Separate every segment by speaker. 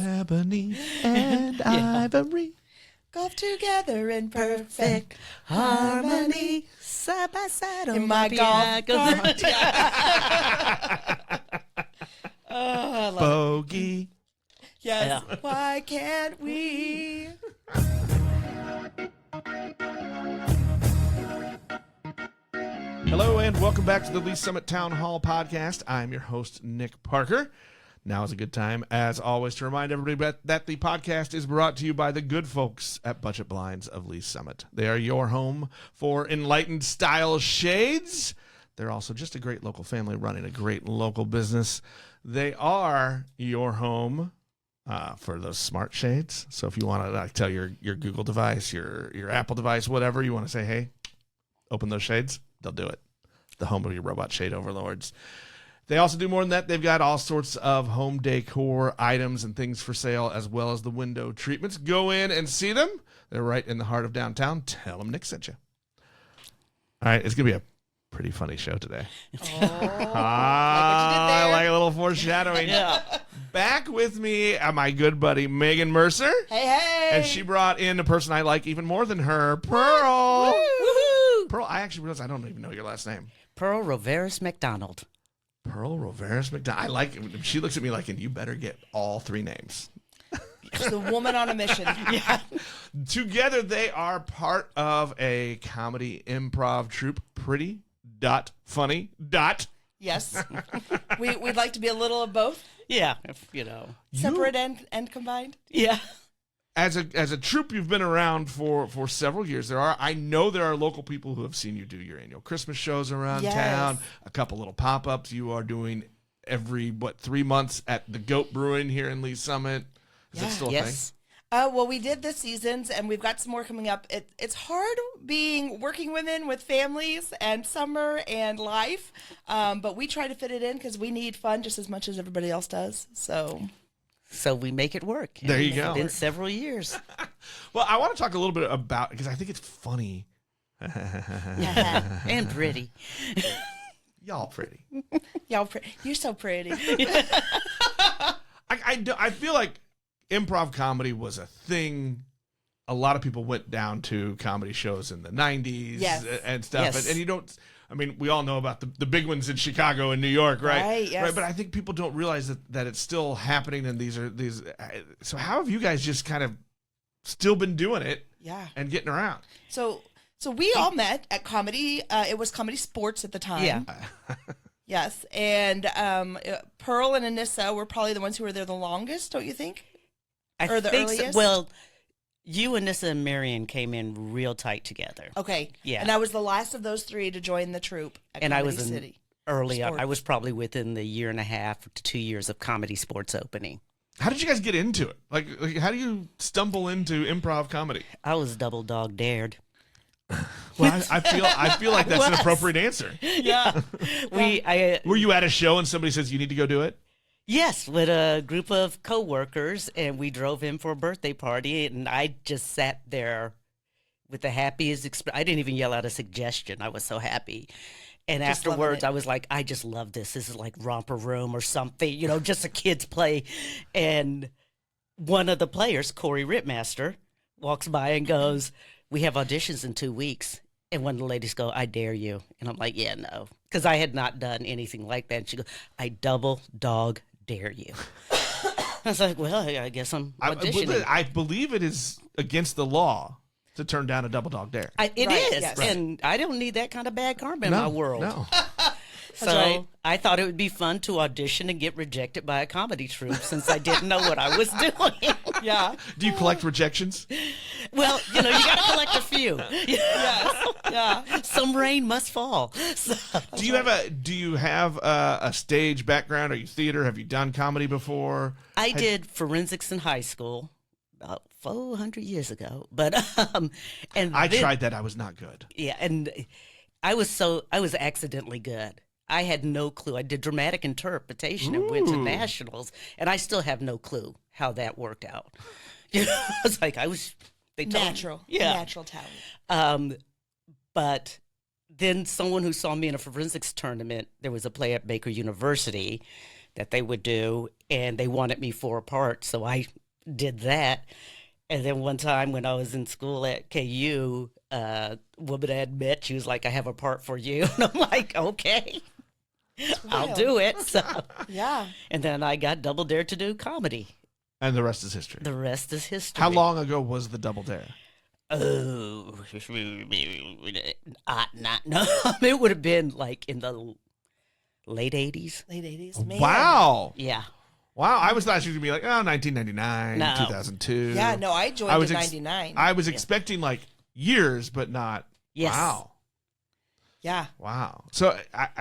Speaker 1: Ebony and ivory.
Speaker 2: Golf together in perfect harmony.
Speaker 3: Side by side on
Speaker 2: In my golf cart. Oh, I love
Speaker 1: Bogey.
Speaker 2: it. Yes.
Speaker 3: Yeah.
Speaker 2: Why can't we?
Speaker 1: Hello and welcome back to the Lee Summit Town Hall podcast. I'm your host, Nick Parker. Now is a good time, as always, to remind everybody that the podcast is brought to you by the good folks at Budget Blinds of Lee Summit. They are your home for enlightened style shades. They're also just a great local family running a great local business. They are your home for those smart shades. So if you want to tell your Google device, your Apple device, whatever, you want to say, hey, open those shades, they'll do it. The home of your robot shade overlords. They also do more than that. They've got all sorts of home decor items and things for sale, as well as the window treatments. Go in and see them. They're right in the heart of downtown. Tell them Nick sent you. All right, it's going to be a pretty funny show today. I like a little foreshadowing.
Speaker 3: Yeah.
Speaker 1: Back with me, my good buddy, Megan Mercer.
Speaker 2: Hey, hey.
Speaker 1: And she brought in a person I like even more than her, Pearl.
Speaker 3: Woohoo!
Speaker 1: Pearl, I actually realized I don't even know your last name.
Speaker 3: Pearl Rovaris MacDonald.
Speaker 1: Pearl Rovaris MacDonald. I like it. She looks at me like, and you better get all three names.
Speaker 2: She's a woman on a mission.
Speaker 3: Yeah.
Speaker 1: Together, they are part of a comedy improv troupe, Pretty.Funny.
Speaker 2: Yes. We'd like to be a little of both.
Speaker 3: Yeah. If, you know.
Speaker 2: Separate and combined.
Speaker 3: Yeah.
Speaker 1: As a troupe, you've been around for several years. I know there are local people who have seen you do your annual Christmas shows around town. A couple little pop-ups you are doing every 3 months at the Goat Brewing here in Lee Summit. Is that still a thing?
Speaker 2: Well, we did this seasons, and we've got some more coming up. It's hard being working women with families and summer and life, but we try to fit it in because we need fun just as much as everybody else does.
Speaker 3: So we make it work.
Speaker 1: There you go.
Speaker 3: It's been several years.
Speaker 1: Well, I want to talk a little bit about, because I think it's funny.
Speaker 3: And pretty.
Speaker 1: Y'all pretty.
Speaker 2: You're so pretty.
Speaker 1: I feel like improv comedy was a thing. A lot of people went down to comedy shows in the 90s and stuff.
Speaker 3: Yes.
Speaker 1: And you don't, I mean, we all know about the big ones in Chicago and New York, right?
Speaker 2: Right, yes.
Speaker 1: Right, but I think people don't realize that it's still happening, and these. So how have you guys just kind of still been doing it and getting around?
Speaker 2: So we all met at comedy. It was Comedy Sports at the time.
Speaker 3: Yeah.
Speaker 2: Yes. And Pearl and Anissa were probably the ones who were there the longest, don't you think?
Speaker 3: I
Speaker 2: the
Speaker 3: think
Speaker 2: earliest?
Speaker 3: so. Well, you, Anissa, and Marion came in real tight together.
Speaker 2: Okay.
Speaker 3: Yeah.
Speaker 2: And I was the last of those three to join the troupe at
Speaker 3: And
Speaker 2: Comedy
Speaker 3: I was
Speaker 2: City.
Speaker 3: Early on.
Speaker 2: Sports.
Speaker 3: I was probably within the year and a half to 2 years of Comedy Sports opening.
Speaker 1: How did you guys get into it? Like how do you stumble into improv comedy?
Speaker 3: I was double dog dared.
Speaker 1: Well, I feel like that's an appropriate answer.
Speaker 3: Yeah.
Speaker 1: Were you at a show and somebody says you need to go do it?
Speaker 3: Yes, with a group of coworkers, and we drove in for a birthday party, and I just sat there with the happiest I didn't even yell out a suggestion. I was so happy. And
Speaker 2: Just
Speaker 3: afterwards, I was like, I just love this. This is like Romper Room or something, just a kid's play. And one of the players, Corey Ripmaster, walks by and goes, we have auditions in 2 weeks. And one of the ladies go, I dare you. And I'm like, yeah, no. Because I had not done anything like that. And she goes, I double dog dare you. I was like, well, I guess I'm auditioning.
Speaker 1: I believe it is against the law to turn down a double dog dare.
Speaker 3: It
Speaker 2: Right,
Speaker 3: is.
Speaker 2: yes.
Speaker 3: And I don't need that kind of bad karma in my world.
Speaker 1: No.
Speaker 3: So
Speaker 2: right.
Speaker 3: I thought it would be fun to audition and get rejected by a comedy troupe since I didn't know what I was doing.
Speaker 2: Yeah.
Speaker 1: Do you collect rejections?
Speaker 3: Well, you got to collect a few.
Speaker 2: Yes. Yeah.
Speaker 3: Some rain must fall. So,
Speaker 1: Do you have a stage background? Are you theater? Have you done comedy before?
Speaker 3: I did forensics in high school about 400 years ago. But and
Speaker 1: I
Speaker 3: then,
Speaker 1: tried that. I was not good.
Speaker 3: Yeah, and I was accidentally good. I had no clue. I did dramatic interpretation and went to nationals, and I still have no clue how that worked out. It's like they told
Speaker 2: Natural.
Speaker 3: me. Yeah.
Speaker 2: Natural talent.
Speaker 3: But then someone who saw me in a forensics tournament, there was a play at Baker University that they would do, and they wanted me for a part, so I did that. And then one time when I was in school at KU, woman I had met, she was like, "I have a part for you," and I'm like, "Okay, I'll do it." So
Speaker 2: Yeah.
Speaker 3: and then I got double dared to do comedy.
Speaker 1: And the rest is history.
Speaker 3: The rest is history.
Speaker 1: How long ago was the Double Dare?
Speaker 3: Oh, no. It would have been like in the late 80s.
Speaker 2: Late 80s. Man.
Speaker 1: Wow.
Speaker 3: Yeah.
Speaker 1: Wow. I was thought you were going to be like, 1999,
Speaker 3: No.
Speaker 1: 2002.
Speaker 2: Yeah, no, I joined in 99.
Speaker 1: I was expecting like years, but not.
Speaker 3: Yes.
Speaker 1: Wow.
Speaker 2: Yeah.
Speaker 1: Wow. So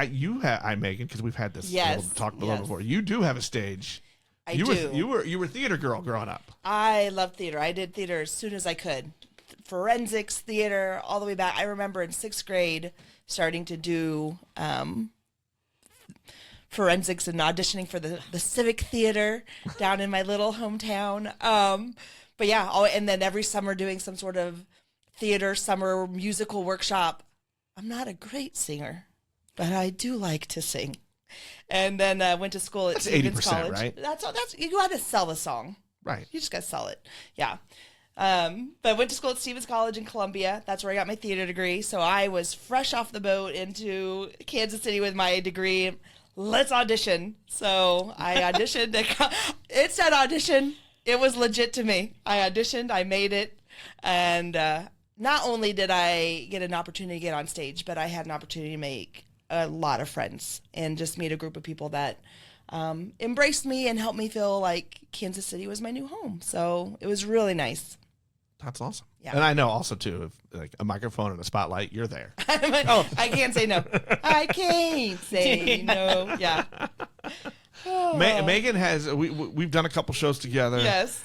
Speaker 1: Megan, because we've had this
Speaker 2: Yes,
Speaker 1: little talk below
Speaker 2: yes.
Speaker 1: before. You do have a stage.
Speaker 2: I
Speaker 1: you
Speaker 2: do.
Speaker 1: You were theater girl growing up.
Speaker 2: I love theater. I did theater as soon as I could. Forensics theater, all the way back. I remember in 6th grade starting to do forensics and auditioning for the Civic Theater down in my little hometown. But yeah, and then every summer doing some sort of theater summer musical workshop. I'm not a great singer, but I do like to sing. And then went to school at
Speaker 1: That's
Speaker 2: Stevens
Speaker 1: 80%,
Speaker 2: College.
Speaker 1: right?
Speaker 2: That's you got to sell the song.
Speaker 1: Right.
Speaker 2: You just got to sell it. Yeah. But I went to school at Stevens College in Columbia. That's where I got my theater degree. So I was fresh off the boat into Kansas City with my degree. Let's audition. So I auditioned. It said audition. It was legit to me. I auditioned. I made it. And not only did I get an opportunity to get on stage, but I had an opportunity to make a lot of friends and just meet a group of people that embraced me and helped me feel like Kansas City was my new home. So it was really nice.
Speaker 1: That's awesome.
Speaker 2: Yeah.
Speaker 1: And I know also too, if like a microphone and a spotlight, you're there.
Speaker 2: I can't say no. I can't say no. Yeah. Oh.
Speaker 1: Megan has. We've done a couple shows together.
Speaker 2: Yes.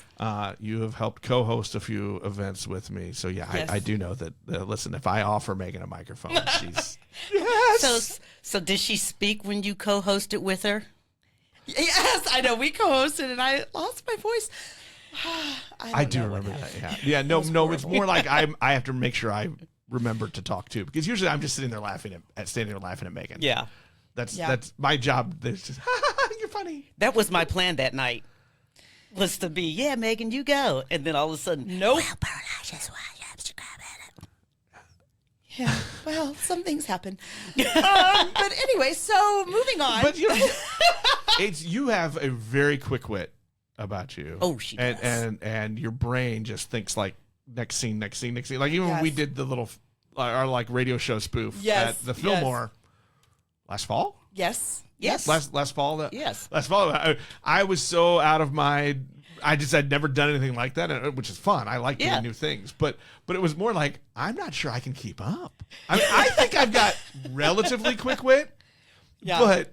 Speaker 1: You have helped co-host a few events with me, so yeah,
Speaker 2: Yes.
Speaker 1: I do know that. Listen, if I offer Megan a microphone, she's
Speaker 3: So did she speak when you co-hosted with her?
Speaker 2: Yes, I know. We co-hosted and I lost my voice.
Speaker 1: I do remember that. Yeah. No. It's more like I have to make sure I remember to talk too, because usually I'm just sitting there laughing at Megan.
Speaker 3: Yeah.
Speaker 1: That's my job. There's just you're funny.
Speaker 3: That was my plan that night. Was to be, yeah, Megan, you go. And then all of a sudden,
Speaker 2: Nope.
Speaker 3: well, Pearl, I just want you to grab it.
Speaker 2: Yeah. Well, some things happen. But anyway, so moving on.
Speaker 1: But you have a very quick wit about you.
Speaker 3: Oh, she does.
Speaker 1: And your brain just thinks like next scene. Like even when we
Speaker 2: Yes.
Speaker 1: did the little our like radio show spoof
Speaker 2: Yes,
Speaker 1: at the Fillmore last fall.
Speaker 2: yes.
Speaker 3: Yes.
Speaker 1: Last fall.
Speaker 3: Yes.
Speaker 1: Last fall. I was so out of my. I'd never done anything like that, which is fun. I like doing new things, but it was more like I'm not sure I can keep up. I mean, I think I've got relatively quick wit,
Speaker 2: Yeah.
Speaker 1: but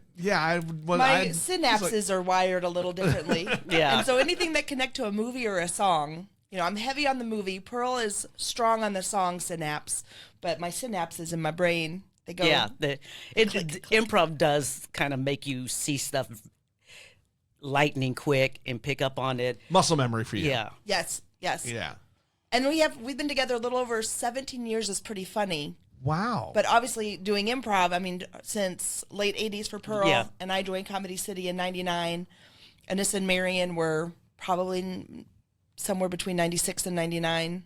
Speaker 2: My synapses are wired a little differently.
Speaker 3: Yeah.
Speaker 2: And so anything that connect to a movie or a song, I'm heavy on the movie. Pearl is strong on the song synapse, but my synapses in my brain, they go.
Speaker 3: Yeah. Improv does kind of make you see stuff lightning quick and pick up on it.
Speaker 1: muscle memory for you.
Speaker 3: Yeah.
Speaker 2: Yes.
Speaker 1: Yeah.
Speaker 2: And we've been together a little over 17 years. Is pretty funny.
Speaker 1: Wow.
Speaker 2: But obviously doing improv, I mean, since late 80s for Pearl,
Speaker 3: Yeah.
Speaker 2: and I joined Comedy City in 99. Anissa and Marion were probably somewhere between 96 and 99.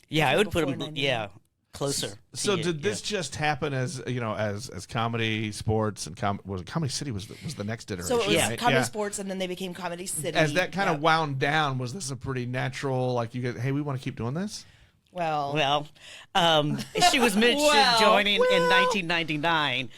Speaker 3: Yeah, I would put
Speaker 2: Before
Speaker 3: them,
Speaker 2: 99.
Speaker 3: closer.
Speaker 1: So
Speaker 3: to you,
Speaker 1: did this just happen as as comedy, sports, and was it Comedy City was the next iteration?
Speaker 2: So it was
Speaker 1: right?
Speaker 2: Comedy
Speaker 1: Yeah.
Speaker 2: Sports, and then they became Comedy City.
Speaker 1: As that kind
Speaker 2: Yeah.
Speaker 1: of wound down, was this a pretty natural like you get? Hey, we want to keep doing this.
Speaker 2: Well,
Speaker 3: Well, she was mentioned
Speaker 2: Well,
Speaker 3: joining in
Speaker 2: well.
Speaker 3: 1999,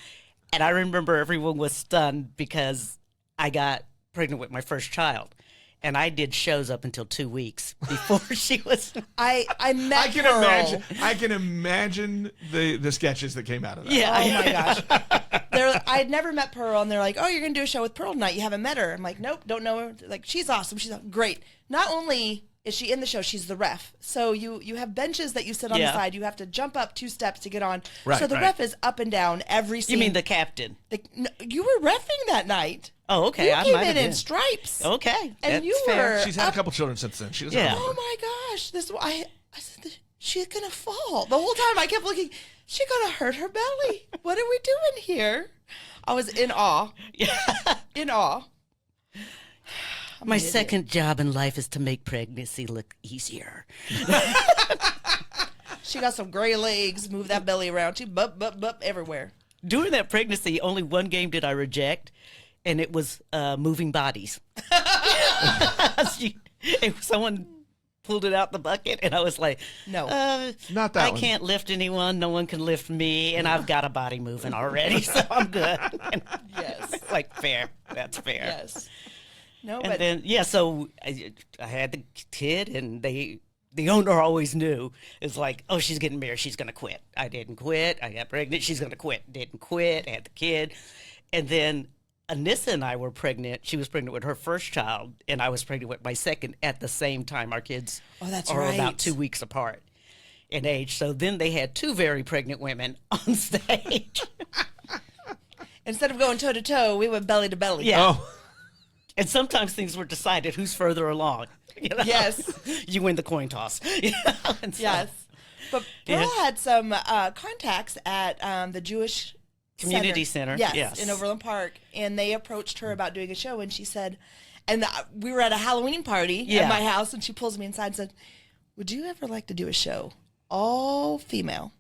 Speaker 3: and I remember everyone was stunned because I got pregnant with my first child, and I did shows up until 2 weeks before she was.
Speaker 2: I met
Speaker 1: I can
Speaker 2: Pearl.
Speaker 1: imagine. I can imagine the sketches that came out of that.
Speaker 3: Yeah,
Speaker 2: Oh my gosh. I'd never met Pearl, and they're like, "Oh, you're gonna do a show with Pearl tonight. You haven't met her." I'm like, "Nope, don't know her." Like, she's awesome. She's great. Not only is she in the show, she's the ref. So you have benches that you sit on the
Speaker 3: Yeah.
Speaker 2: side. You have to jump up 2 steps to get on.
Speaker 1: Right,
Speaker 2: so the
Speaker 1: right.
Speaker 2: ref is up and down every scene.
Speaker 3: You mean the captain?
Speaker 2: No, you were reffing that night.
Speaker 3: Oh, okay.
Speaker 2: You
Speaker 3: I
Speaker 2: came
Speaker 3: might
Speaker 2: in
Speaker 3: have
Speaker 2: in
Speaker 3: been.
Speaker 2: stripes.
Speaker 3: Okay,
Speaker 2: And
Speaker 3: that's
Speaker 2: you
Speaker 3: fair.
Speaker 2: were
Speaker 1: She's had a
Speaker 2: up-
Speaker 1: couple children since then. She doesn't
Speaker 3: Yeah.
Speaker 1: remember.
Speaker 2: Oh my gosh! I said, she's gonna fall. The whole time I kept looking. She's gonna hurt her belly. What are we doing here? I was in awe. In awe.
Speaker 3: My second job in life is to make pregnancy look easier.
Speaker 2: She got some gray legs. Move that belly around. She bup everywhere.
Speaker 3: During that pregnancy, only one game did I reject, and it was moving bodies. Someone pulled it out the bucket, and I was like,
Speaker 2: No.
Speaker 1: Not that
Speaker 3: I
Speaker 1: one.
Speaker 3: can't lift anyone. No one can lift me, and I've got a body moving already, so I'm good. And
Speaker 2: Yes.
Speaker 3: it's like, fair. That's fair.
Speaker 2: Yes. No,
Speaker 3: And
Speaker 2: but
Speaker 3: then, so I had the kid, and the owner always knew. It's like, oh, she's getting married. She's going to quit. I didn't quit. I got pregnant. She's going to quit. Didn't quit. Had the kid. And then Anissa and I were pregnant. She was pregnant with her first child, and I was pregnant with my second at the same time. Our kids
Speaker 2: that's
Speaker 3: are
Speaker 2: right.
Speaker 3: about 2 weeks apart in age. So then they had two very pregnant women on stage.
Speaker 2: instead of going toe to toe, we went belly to belly.
Speaker 3: Yeah.
Speaker 1: Oh,
Speaker 3: And sometimes things were decided who's further along. You know?
Speaker 2: Yes.
Speaker 3: You win the coin toss. You know? And so-
Speaker 2: Yes. But Pearl
Speaker 3: Yeah.
Speaker 2: had some contacts at the Jewish
Speaker 3: Community Center,
Speaker 2: Yes,
Speaker 3: yes.
Speaker 2: in Overland Park. And they approached her about doing a show. And she said, and we were at a Halloween party
Speaker 3: Yeah.
Speaker 2: at my house. And she pulls me inside and said, would you ever like to do a show? All female.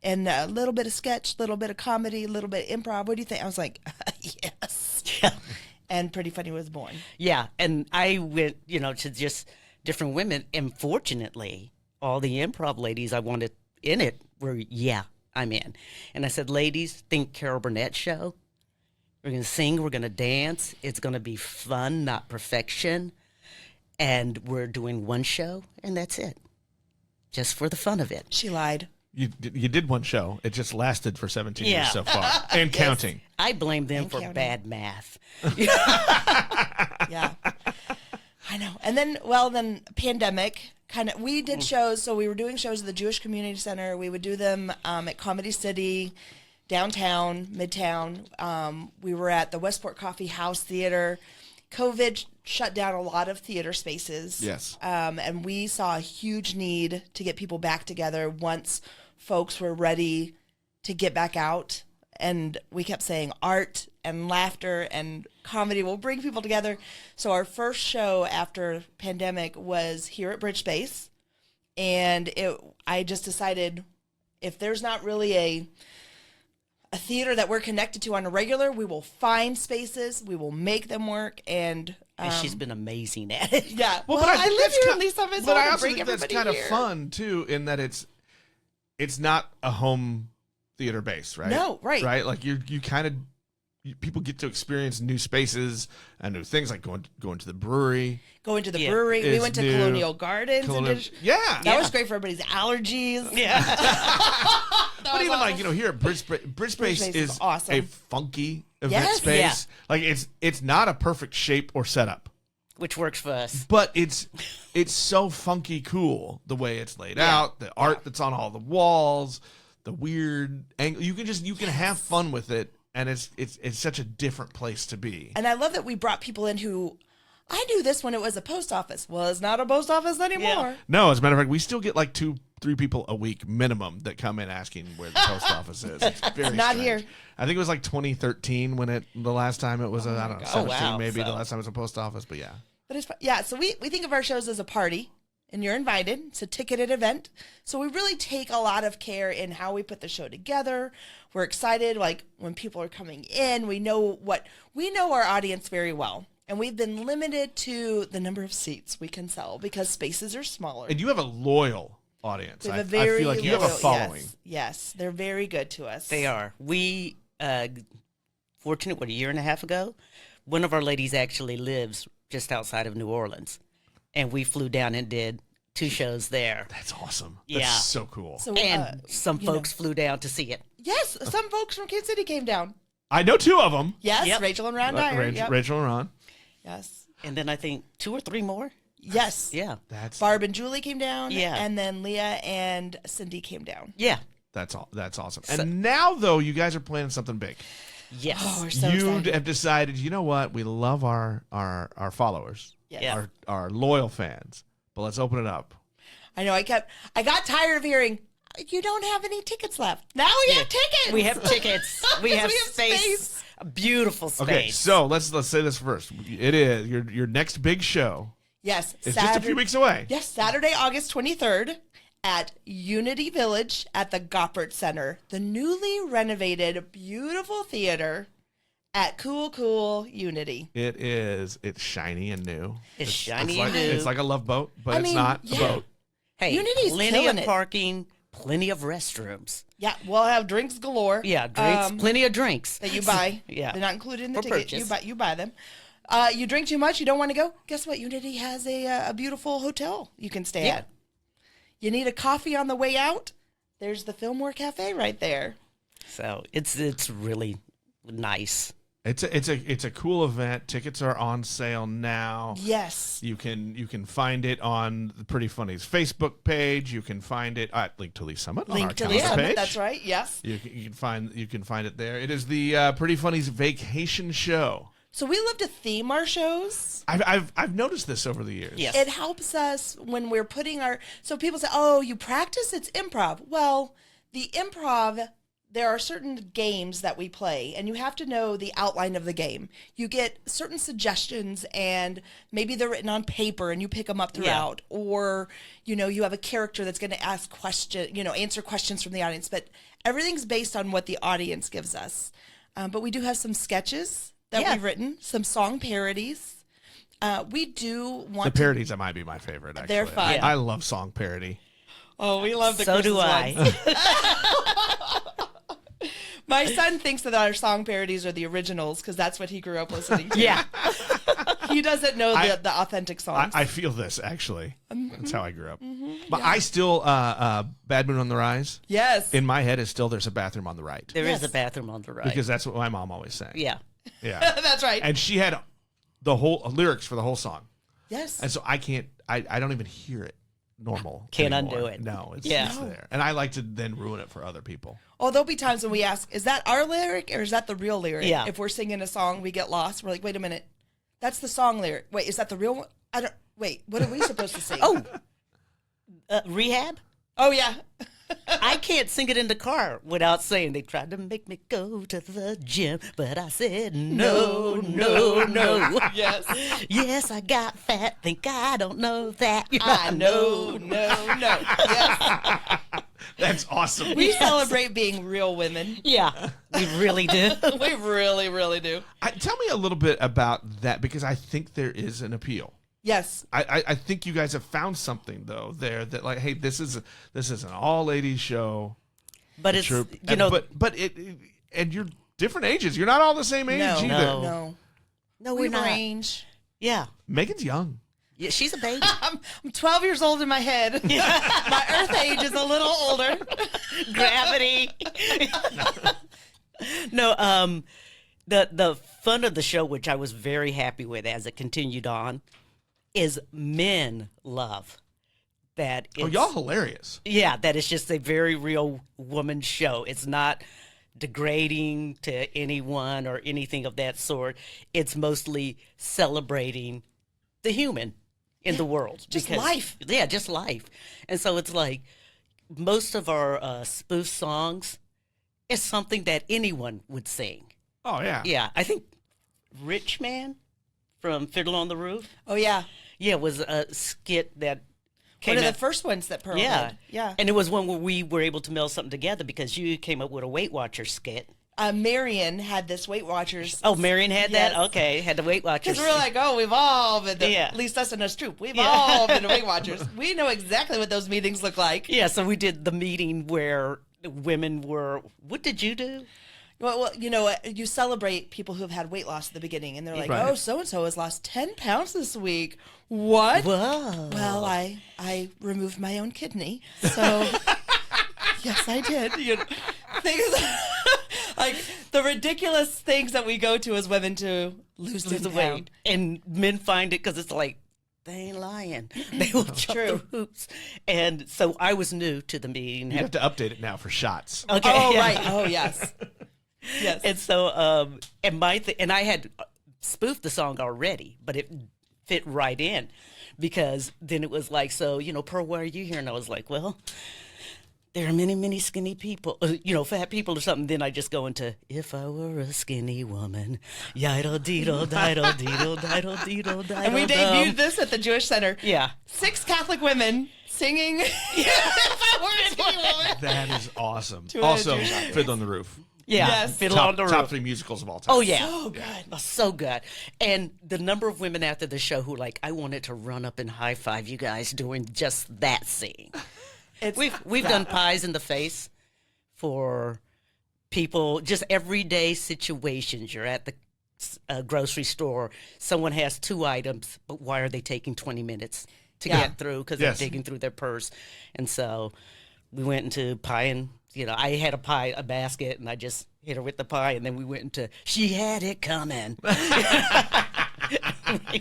Speaker 2: And a little bit of sketch, little bit of comedy, a little bit of improv. What do you think? I was like, yes.
Speaker 3: Yeah.
Speaker 2: And Pretty Funny was born.
Speaker 3: Yeah, and I went, to just different women. And fortunately, all the improv ladies I wanted in it were, I'm in. And I said, ladies, think Carol Burnett's show. We're going to sing, we're going to dance. It's going to be fun, not perfection. And we're doing one show, and that's it. Just for the fun of it.
Speaker 2: She lied.
Speaker 1: you did one show. It just lasted for 17
Speaker 3: Yeah.
Speaker 1: years so far, and counting.
Speaker 3: I blame them
Speaker 2: And
Speaker 3: for
Speaker 2: counting.
Speaker 3: bad math.
Speaker 2: Yeah. I know. And then, pandemic we did shows. So we were doing shows at the Jewish Community Center. We would do them at Comedy City, downtown, midtown. We were at the Westport Coffee House Theater. COVID shut down a lot of theater spaces.
Speaker 1: Yes.
Speaker 2: And we saw a huge need to get people back together once folks were ready to get back out. And we kept saying art and laughter and comedy will bring people together. So our first show after pandemic was here at Bridge Space. And I just decided if there's not really a theater that we're connected to on a regular, we will find spaces, we will make them work. And
Speaker 3: she's been amazing at it.
Speaker 2: yeah.
Speaker 1: Well,
Speaker 2: Well,
Speaker 1: but
Speaker 2: I live
Speaker 1: that's
Speaker 2: here
Speaker 1: ki-
Speaker 2: in Lee Summit, so
Speaker 1: But I
Speaker 2: to
Speaker 1: also
Speaker 2: bring
Speaker 1: think that's
Speaker 2: everybody
Speaker 1: kind of
Speaker 2: here.
Speaker 1: fun too, in that it's not a home theater base, right?
Speaker 2: No, right.
Speaker 1: Right, like you kind of people get to experience new spaces and new things, like going to the brewery.
Speaker 2: Going to the
Speaker 3: Yeah.
Speaker 2: brewery. We
Speaker 1: It's
Speaker 2: went to
Speaker 1: new.
Speaker 2: Colonial Gardens.
Speaker 1: Colonial-
Speaker 2: And did,
Speaker 1: yeah.
Speaker 2: that
Speaker 3: Yeah.
Speaker 2: was great for everybody's allergies.
Speaker 3: Yeah.
Speaker 1: But even like here at Bridge Space
Speaker 2: Space is
Speaker 1: is
Speaker 2: awesome.
Speaker 1: a funky event
Speaker 2: Yes.
Speaker 1: space.
Speaker 3: Yeah.
Speaker 1: Like it's not a perfect shape or setup,
Speaker 3: Which works for us.
Speaker 1: but it's so funky cool the way it's laid out, the art that's on all the walls, the weird angle. You can have fun with it, and it's such a different place to be.
Speaker 2: And I love that we brought people in who, I knew this when it was a post office. Well, it's not a post office anymore.
Speaker 3: Yeah.
Speaker 1: No, as a matter of fact, we still get like 2-3 people a week minimum that come in asking where the post office is. It's very
Speaker 2: Not
Speaker 1: strange.
Speaker 2: here.
Speaker 1: I think it was like 2013 when the last time it was I don't know, 17
Speaker 3: wow.
Speaker 1: maybe the
Speaker 3: So-
Speaker 1: last time it was a post office, but yeah.
Speaker 2: But it's fun. Yeah, so we think of our shows as a party, and you're invited. It's a ticketed event. So we really take a lot of care in how we put the show together. We're excited, like when people are coming in, we know our audience very well. And we've been limited to the number of seats we can sell because spaces are smaller.
Speaker 1: And you have a loyal audience.
Speaker 2: We
Speaker 1: I
Speaker 2: have a very
Speaker 1: feel like you have a
Speaker 2: loyal-
Speaker 1: following.
Speaker 2: Yes, they're very good to us.
Speaker 3: They are. We, fortunate, a year and a half ago, one of our ladies actually lives just outside of New Orleans. And we flew down and did 2 shows there.
Speaker 1: That's awesome. That's
Speaker 3: Yeah.
Speaker 1: so cool.
Speaker 2: So,
Speaker 3: And some
Speaker 2: you know.
Speaker 3: folks flew down to see it.
Speaker 2: Yes, some folks from Kansas City came down.
Speaker 1: I know 2 of them.
Speaker 2: Yes,
Speaker 3: Yep.
Speaker 2: Rachel and Ron Dyer. Yep.
Speaker 1: Rachel and Ron.
Speaker 2: Yes.
Speaker 3: And then I think 2 or 3 more.
Speaker 2: Yes.
Speaker 3: Yeah.
Speaker 1: That's
Speaker 2: Barb and Julie came down.
Speaker 3: Yeah.
Speaker 2: And then Leah and Cindy came down.
Speaker 3: Yeah.
Speaker 1: that's awesome. And now though, you guys are planning something big.
Speaker 3: Yes.
Speaker 2: Oh, we're so
Speaker 1: You
Speaker 2: excited.
Speaker 1: have decided, you know what? We love our followers,
Speaker 2: Yes.
Speaker 3: Yeah.
Speaker 1: our loyal fans, but let's open it up.
Speaker 2: I know. I got tired of hearing you don't have any tickets left. Now we have tickets.
Speaker 3: We have tickets. We have
Speaker 2: space.
Speaker 3: space. A beautiful space.
Speaker 1: Okay, so let's say this first. It is your next big show.
Speaker 2: Yes.
Speaker 1: It's just a few weeks away.
Speaker 2: Yes, Saturday, August 23rd at Unity Village at the Goppert Center, the newly renovated, beautiful theater at Cool Unity.
Speaker 1: It is. It's shiny and new.
Speaker 3: It's shiny
Speaker 1: like,
Speaker 3: and new.
Speaker 1: It's like a Love Boat, but it's not a boat.
Speaker 3: Hey,
Speaker 2: Unity's
Speaker 3: plenty
Speaker 2: killing
Speaker 3: of
Speaker 2: it.
Speaker 3: parking, plenty of restrooms.
Speaker 2: Yeah, we'll have drinks galore.
Speaker 3: Yeah, drinks, plenty of drinks.
Speaker 2: That you buy.
Speaker 3: Yeah.
Speaker 2: They're not included in the
Speaker 3: For
Speaker 2: ticket.
Speaker 3: purchase.
Speaker 2: You buy them. You drink too much, you don't want to go? Guess what? Unity has a beautiful hotel you can stay at. You need a coffee on the way out? There's the Fillmore Cafe right there.
Speaker 3: So it's really nice.
Speaker 1: It's a cool event. Tickets are on sale now.
Speaker 2: Yes.
Speaker 1: You can find it on the Pretty Funny's Facebook page. You can find it at Link to Lee Summit on our
Speaker 2: Link to
Speaker 1: calendar
Speaker 2: Lee Summit,
Speaker 1: page.
Speaker 2: that's right. Yes.
Speaker 1: You can find it there. It is the Pretty Funny's vacation show.
Speaker 2: So we love to theme our shows.
Speaker 1: I've noticed this over the years.
Speaker 3: Yes.
Speaker 2: It helps us when we're putting our. So people say, "Oh, you practice? It's improv." Well, the improv, there are certain games that we play, and you have to know the outline of the game. You get certain suggestions, and maybe they're written on paper, and you pick them up throughout. Or you have a character that's going to ask answer questions from the audience. But everything's based on what the audience gives us. But we do have some sketches that we've written, some song parodies. We do want
Speaker 1: The parodies that might be my favorite, actually.
Speaker 2: They're fun.
Speaker 1: I love song parody.
Speaker 2: Oh, we love the
Speaker 3: So do
Speaker 2: Christmas
Speaker 3: I.
Speaker 2: ones. My son thinks that our song parodies are the originals because that's what he grew up listening to.
Speaker 3: Yeah.
Speaker 2: He doesn't know the authentic songs.
Speaker 1: I feel this, actually. That's how I grew up. But I still, Bad Moon on the Rise,
Speaker 2: yes.
Speaker 1: in my head is still There's a Bathroom on the Right.
Speaker 3: There is
Speaker 2: Yes.
Speaker 3: a bathroom on the right.
Speaker 1: Because that's what my mom always sang.
Speaker 3: Yeah.
Speaker 1: Yeah.
Speaker 2: That's right.
Speaker 1: And she had the whole lyrics for the whole song.
Speaker 2: Yes.
Speaker 1: And so I don't even hear it normal.
Speaker 3: Can't
Speaker 1: anymore.
Speaker 3: undo it.
Speaker 1: No, it's
Speaker 3: Yeah.
Speaker 1: just there. And I like to then ruin it for other people.
Speaker 2: Oh, there'll be times when we ask, is that our lyric or is that the real lyric?
Speaker 3: Yeah.
Speaker 2: If we're singing a song, we get lost. We're like, wait a minute. That's the song lyric. Wait, is that the real one? Wait, what are we supposed to sing?
Speaker 3: Rehab?
Speaker 2: Oh, yeah.
Speaker 3: I can't sing it in the car without saying they tried to make me go to the gym, but I said no, no, no.
Speaker 2: Yes.
Speaker 3: Yes, I got fat. Think I don't know that.
Speaker 2: I know, no. Yes.
Speaker 1: That's awesome.
Speaker 2: We celebrate being real women.
Speaker 3: Yeah, we really do.
Speaker 2: We really, really do.
Speaker 1: Tell me a little bit about that, because I think there is an appeal.
Speaker 2: Yes.
Speaker 1: I think you guys have found something though there that, like, hey, this is an all ladies show.
Speaker 3: But it's
Speaker 1: True.
Speaker 3: but
Speaker 1: And you're different ages. You're not all the same age either.
Speaker 3: No.
Speaker 2: No,
Speaker 3: we're not.
Speaker 2: range.
Speaker 3: Yeah,
Speaker 1: Megan's young.
Speaker 3: yeah, she's a baby.
Speaker 2: I'm 12 years old in my head. My earth age is a little older.
Speaker 3: Gravity. No, the fun of the show, which I was very happy with as it continued on, is men love that.
Speaker 1: Oh, y'all hilarious.
Speaker 3: Yeah, that it's just a very real woman show. It's not degrading to anyone or anything of that sort. It's mostly celebrating the human in the world.
Speaker 2: Just life.
Speaker 3: Yeah, just life. And so it's like most of our spoof songs is something that anyone would sing.
Speaker 1: Oh yeah.
Speaker 3: Yeah, I think Rich Man from Fiddle on the Roof,
Speaker 2: Oh, yeah.
Speaker 3: yeah, was a skit that came
Speaker 2: One of
Speaker 3: out.
Speaker 2: the first ones that Pearl
Speaker 3: Yeah,
Speaker 2: did. Yeah.
Speaker 3: and it was one where we were able to meld something together because you came up with a Weight Watchers skit.
Speaker 2: Marion had this Weight Watchers.
Speaker 3: Oh, Marion had that?
Speaker 2: Yes.
Speaker 3: Okay, had the Weight Watchers.
Speaker 2: Because we're like, oh, we've all been,
Speaker 3: Yeah.
Speaker 2: at least us and us troupe, we've
Speaker 3: Yeah.
Speaker 2: all been to Weight Watchers. We know exactly what those meetings look like.
Speaker 3: Yeah, so we did the meeting where the women were, what did you do?
Speaker 2: Well, you celebrate people who have had weight loss at the beginning, and they're like,
Speaker 1: Right.
Speaker 2: oh, so-and-so has lost 10 pounds this week. What?
Speaker 3: Whoa.
Speaker 2: Well, I removed my own kidney, so yes, I did. Things like the ridiculous things that we go to as women to lose
Speaker 3: The
Speaker 2: 10
Speaker 3: weight.
Speaker 2: pounds.
Speaker 3: And men find it because it's like, they ain't lying. They will jump
Speaker 2: True.
Speaker 3: through hoops. And so I was new to the meeting.
Speaker 1: You have to update it now for shots.
Speaker 3: Okay.
Speaker 2: Oh,
Speaker 3: yeah.
Speaker 2: right. Oh, yes. Yes.
Speaker 3: And so, and I had spoofed the song already, but it fit right in because then it was like, so, Pearl, why are you here? And I was like, well, there are many, many skinny people, fat people or something. Then I just go into, if I were a skinny woman, yiddle deedle diddle deedle diddle deedle diddle.
Speaker 2: And we debuted this at the Jewish Center.
Speaker 3: Yeah.
Speaker 2: 6 Catholic women singing. If I were a skinny woman.
Speaker 1: That is awesome.
Speaker 2: To a
Speaker 1: Also,
Speaker 2: Jewish
Speaker 1: Fiddler on the Roof.
Speaker 3: Yeah.
Speaker 2: Yes.
Speaker 3: Fiddle on the Roof.
Speaker 1: Top 3 musicals of all time.
Speaker 3: Oh, yeah.
Speaker 2: So good.
Speaker 3: So good. And the number of women after the show who I wanted to run up and high five you guys doing just that scene. We've done pies in the face for people, just everyday situations. You're at the grocery store. Someone has 2 items, but why are they taking 20 minutes to get through? Because they're digging through their purse. And so we went into pie and, I had a basket, and I just hit her with the pie, and then we went into, she had it coming.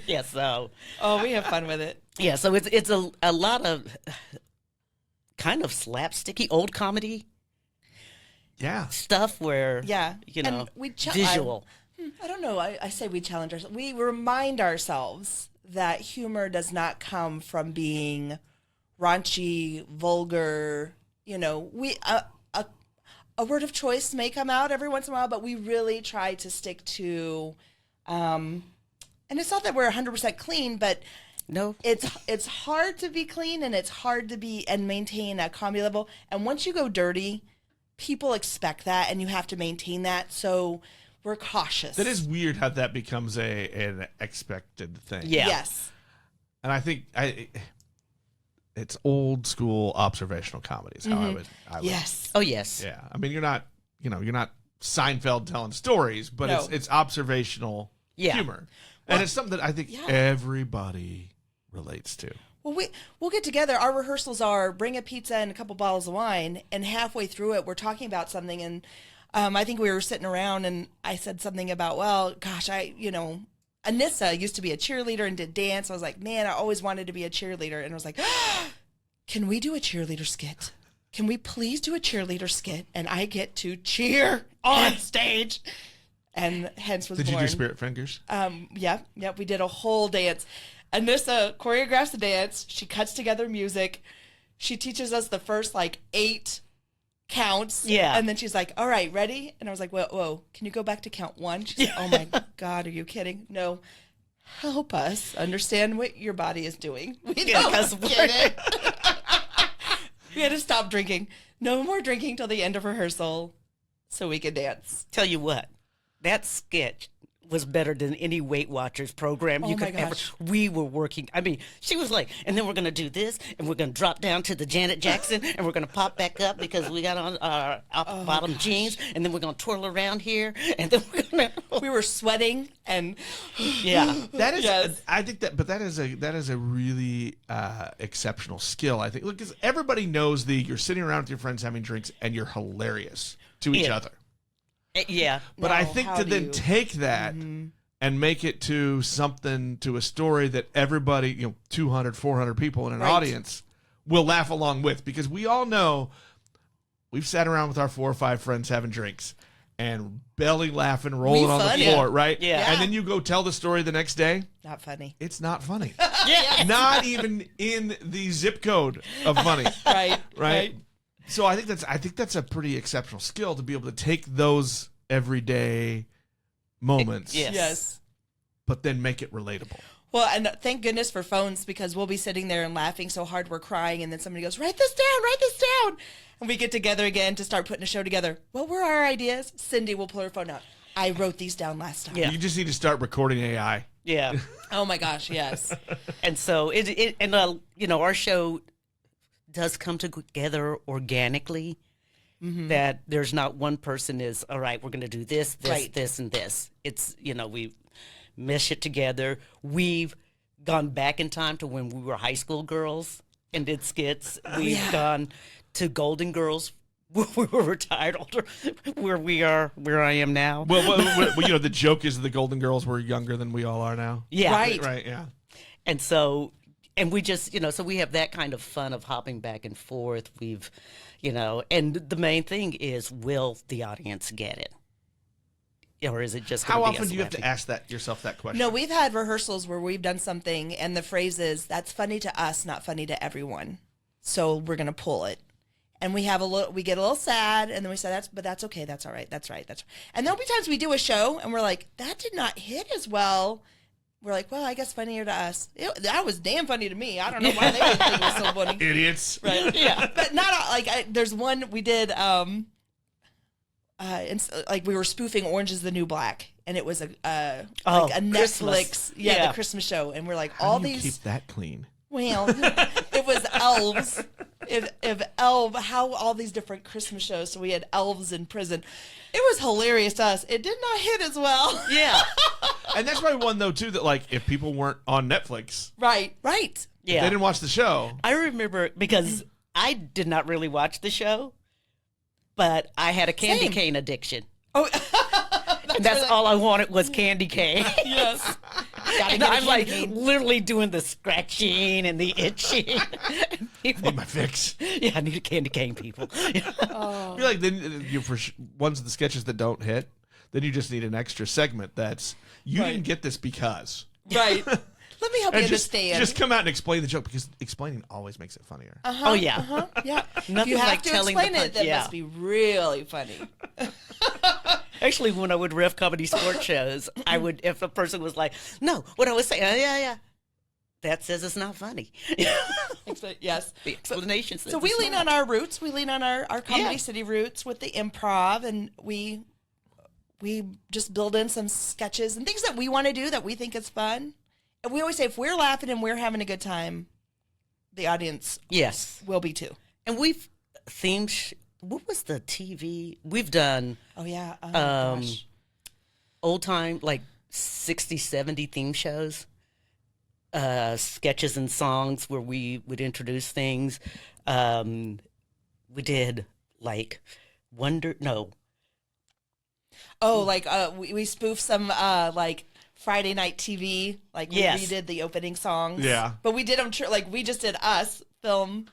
Speaker 3: Yeah, so.
Speaker 2: Oh, we have fun with it.
Speaker 3: Yeah, so it's a lot of kind of slapsticky old comedy
Speaker 1: Yeah.
Speaker 3: stuff where,
Speaker 2: And we
Speaker 3: visual.
Speaker 2: I don't know. I say we challenge ourselves. We remind ourselves that humor does not come from being raunchy, vulgar. A word of choice may come out every once in a while, but we really try to stick to, and it's not that we're 100% clean, but
Speaker 3: No.
Speaker 2: it's hard to be clean, and it's hard to be and maintain a comedy level. And once you go dirty, people expect that, and you have to maintain that. So we're cautious.
Speaker 1: That is weird how that becomes an expected thing.
Speaker 3: Yeah.
Speaker 2: Yes.
Speaker 1: And I think it's old school observational comedies. How I would.
Speaker 2: Yes.
Speaker 3: Oh, yes.
Speaker 1: Yeah. I mean, you're not Seinfeld telling stories, but
Speaker 2: No.
Speaker 1: it's observational humor, and it's something that I think everybody relates to.
Speaker 2: Well, we'll get together. Our rehearsals are bring a pizza and a couple bottles of wine, and halfway through it, we're talking about something, and I think we were sitting around, and I said something about, well, gosh, Anissa used to be a cheerleader and did dance. I was like, man, I always wanted to be a cheerleader, and I was like, can we do a cheerleader skit? Can we please do a cheerleader skit, and I get to cheer on stage? And hence was
Speaker 1: Did
Speaker 2: born.
Speaker 1: you do Spirit Fingers?
Speaker 2: Yeah, we did a whole dance. Anissa choreographs the dance. She cuts together music. She teaches us the first 8 counts.
Speaker 3: Yeah.
Speaker 2: And then she's like, all right, ready? And I was like, whoa, can you go back to count 1? She's like, oh my God, are you kidding? No. Help us understand what your body is doing. We don't get it. We had to stop drinking. No more drinking till the end of rehearsal so we could dance.
Speaker 3: Tell you what, that sketch was better than any Weight Watchers program you could ever. We were working. I mean, she was like, and then we're going to do this, and we're going to drop down to the Janet Jackson, and we're going to pop back up because we got on our bottom jeans, and then we're going to twirl around here, and then we're going to.
Speaker 2: We were sweating, and
Speaker 1: That is,
Speaker 2: Yes.
Speaker 1: I think that is a really exceptional skill. I think, look, because everybody knows you're sitting around with your friends having drinks, and you're hilarious to each other.
Speaker 3: Yeah.
Speaker 1: But
Speaker 2: No,
Speaker 1: I think
Speaker 2: how
Speaker 1: to
Speaker 2: do
Speaker 1: then
Speaker 2: you-
Speaker 1: take that and make it to a story that everybody, 200, 400 people in an
Speaker 2: Right.
Speaker 1: audience will laugh along with, because we all know we've sat around with our 4 or 5 friends having drinks and belly laughing, rolling on the
Speaker 2: funny.
Speaker 1: floor, right?
Speaker 3: Yeah.
Speaker 1: And then you go tell the story the next day.
Speaker 2: not funny.
Speaker 1: It's not funny.
Speaker 3: Yeah.
Speaker 1: Not even in the zip code of funny.
Speaker 2: Right.
Speaker 1: So I think that's a pretty exceptional skill to be able to take those everyday moments,
Speaker 2: Yes.
Speaker 1: but then make it relatable.
Speaker 2: Well, and thank goodness for phones, because we'll be sitting there and laughing so hard we're crying, and then somebody goes, write this down. And we get together again to start putting a show together. What were our ideas? Cindy will pull her phone out. I wrote these down last time.
Speaker 3: Yeah.
Speaker 1: You just need to start recording AI.
Speaker 3: Yeah.
Speaker 2: Oh my gosh, yes.
Speaker 3: And so our show does come together organically. That there's not one person is, all right, we're going to do this,
Speaker 2: Right.
Speaker 3: this, and this. It's, we mesh it together. We've gone back in time to when we were high school girls and did skits. We've gone to Golden Girls. We were retired older, where I am now.
Speaker 1: Well, the joke is the Golden Girls were younger than we all are now.
Speaker 3: Yeah.
Speaker 2: Right.
Speaker 1: Yeah.
Speaker 3: And so, and we just, so we have that kind of fun of hopping back and forth. We've, and the main thing is, will the audience get it? Or is it just
Speaker 1: How
Speaker 3: gonna be
Speaker 1: often
Speaker 3: us
Speaker 1: do you have to
Speaker 3: laughing?
Speaker 1: ask yourself that question?
Speaker 2: No, we've had rehearsals where we've done something, and the phrase is, that's funny to us, not funny to everyone. So we're going to pull it. and we get a little sad, and then we say that's okay, that's all right, that's right, that's right. And there'll be times we do a show and we're like, that did not hit as well. We're like, well, I guess funnier to us. That was damn funny to me. I don't know why they didn't think it was so funny.
Speaker 1: Idiots.
Speaker 2: Right? Yeah, but not all, like there's one we did. Like we were spoofing Orange Is the New Black, and it was a Netflix,
Speaker 3: Christmas.
Speaker 2: the Christmas show, and we're like,
Speaker 1: How do you keep that clean?
Speaker 2: Well, it was elves. How all these different Christmas shows. So we had elves in prison. It was hilarious to us. It did not hit as well.
Speaker 3: Yeah.
Speaker 1: And that's probably one though too that like if people weren't on Netflix,
Speaker 2: Right.
Speaker 1: they didn't watch the show.
Speaker 3: I remember because I did not really watch the show, but I had a candy cane addiction.
Speaker 2: Oh,
Speaker 3: That's all I wanted was candy cane.
Speaker 2: Yes.
Speaker 3: And I'm like literally doing the scratching and the itching. And people,
Speaker 1: Need my fix.
Speaker 3: yeah, I need a candy cane, people.
Speaker 1: You're like then for ones of the sketches that don't hit, then you just need an extra segment that's you
Speaker 2: Right.
Speaker 1: didn't get this because.
Speaker 2: Right. Let me help you
Speaker 1: And just
Speaker 2: understand.
Speaker 1: come out and explain the joke because explaining always makes it funnier.
Speaker 3: Oh, yeah.
Speaker 2: Yeah.
Speaker 3: Nothing
Speaker 2: You have
Speaker 3: like
Speaker 2: to
Speaker 3: telling the
Speaker 2: explain it.
Speaker 3: punch,
Speaker 2: That
Speaker 3: yeah.
Speaker 2: must be really funny.
Speaker 3: Actually, when I would ref comedy sports shows, I would, if a person was like, no, what I was saying, yeah, that says it's not funny.
Speaker 2: Yes.
Speaker 3: The explanation says
Speaker 2: So we
Speaker 3: it's
Speaker 2: lean
Speaker 3: not.
Speaker 2: on our roots. We lean on our Comedy
Speaker 3: Yeah.
Speaker 2: City roots with the improv, and we just build in some sketches and things that we want to do that we think is fun. And we always say if we're laughing and we're having a good time, the audience
Speaker 3: Yes.
Speaker 2: will be too.
Speaker 3: And we've themed, what was the TV? We've done
Speaker 2: Oh yeah. Oh, gosh.
Speaker 3: old time, like 60, 70 theme shows, sketches and songs where we would introduce things. We did like
Speaker 2: Oh, like we spoofed some like Friday night TV. Like we
Speaker 3: Yes.
Speaker 2: redid the opening songs.
Speaker 1: Yeah.
Speaker 2: But we did them like we just did us film.